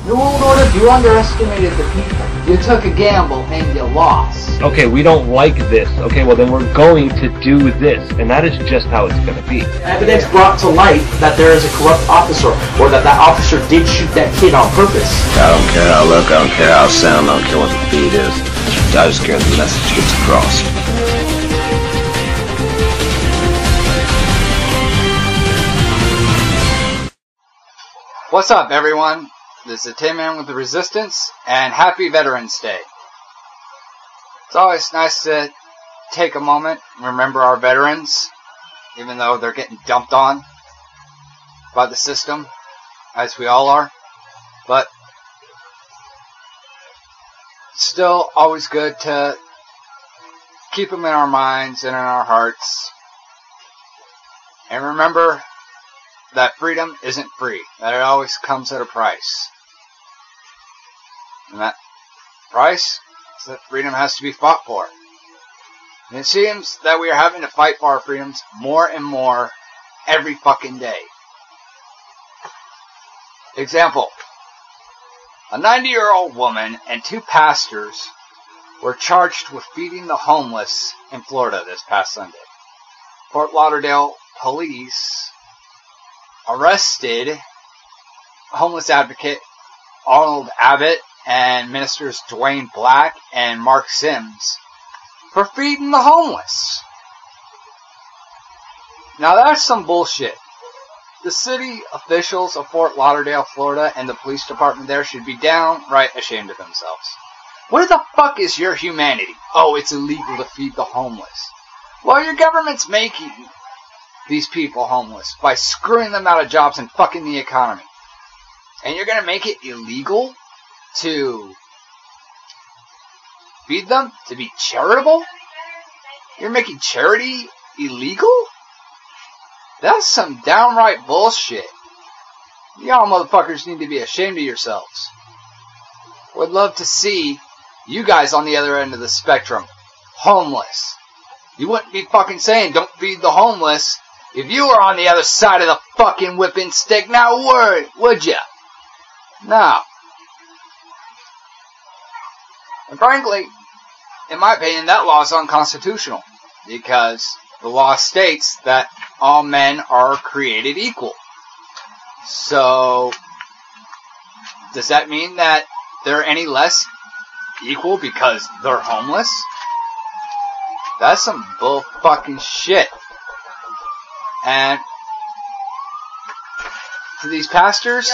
New World Order, you underestimated the people. You took a gamble and you lost. Okay, we don't like this. Okay, well then we're going to do this. And that is just how it's going to be. Evidence brought to light that there is a corrupt officer, or that officer did shoot that kid on purpose. I don't care how I look, I don't care how I sound, I don't care what the beat is. I just care the message gets across. What's up, everyone? This is Tin Man with the Resistance, and happy Veterans Day. It's always nice to take a moment and remember our veterans, even though they're getting dumped on by the system, as we all are. But still always good to keep them in our minds and in our hearts. And remember that freedom isn't free, that it always comes at a price. And that price is that freedom has to be fought for. And it seems that we are having to fight for our freedoms more and more every fucking day. Example: a 90-year-old woman and 2 pastors were charged with feeding the homeless in Florida this past Sunday. Fort Lauderdale police arrested homeless advocate Arnold Abbott and ministers Dwayne Black and Mark Sims for feeding the homeless. Now that's some bullshit. The city officials of Fort Lauderdale, Florida, and the police department there should be downright ashamed of themselves. Where the fuck is your humanity? Oh, it's illegal to feed the homeless. Well, your government's making these people homeless by screwing them out of jobs and fucking the economy. And you're gonna make it illegal to feed them? To be charitable? You're making charity illegal? That's some downright bullshit. Y'all motherfuckers need to be ashamed of yourselves. Would love to see you guys on the other end of the spectrum. Homeless. You wouldn't be fucking saying don't feed the homeless if you were on the other side of the fucking whipping stick. Now would ya? No. And frankly, in my opinion, that law is unconstitutional, because the law states that all men are created equal. So, does that mean that they're any less equal because they're homeless? That's some bull fucking shit. And to these pastors,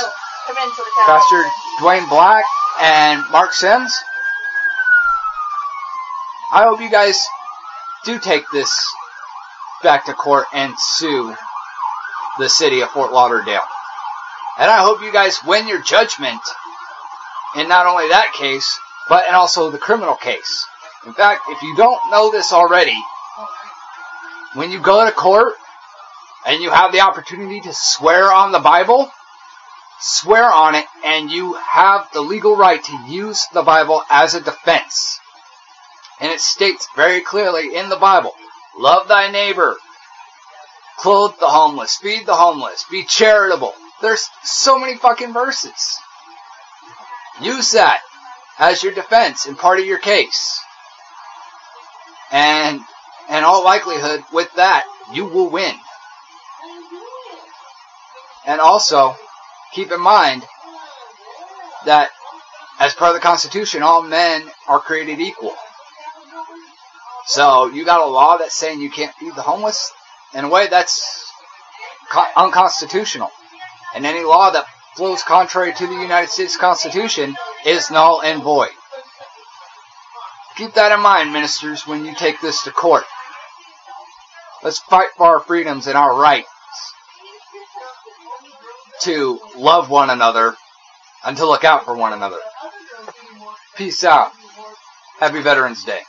Pastor Dwayne Black and Mark Sims, I hope you guys do take this back to court and sue the city of Fort Lauderdale. And I hope you guys win your judgment in not only that case, but in also the criminal case. In fact, if you don't know this already, when you go to court and you have the opportunity to swear on the Bible, swear on it, and you have the legal right to use the Bible as a defense. And it states very clearly in the Bible, love thy neighbor, clothe the homeless, feed the homeless, be charitable. There's so many fucking verses. Use that as your defense and part of your case. And in all likelihood, with that, you will win. And also, keep in mind that as part of the Constitution, all men are created equal. So, you got a law that's saying you can't feed the homeless? In a way, that's unconstitutional. And any law that flows contrary to the United States Constitution is null and void. Keep that in mind, ministers, when you take this to court. Let's fight for our freedoms and our rights to love one another and to look out for one another. Peace out. Happy Veterans Day.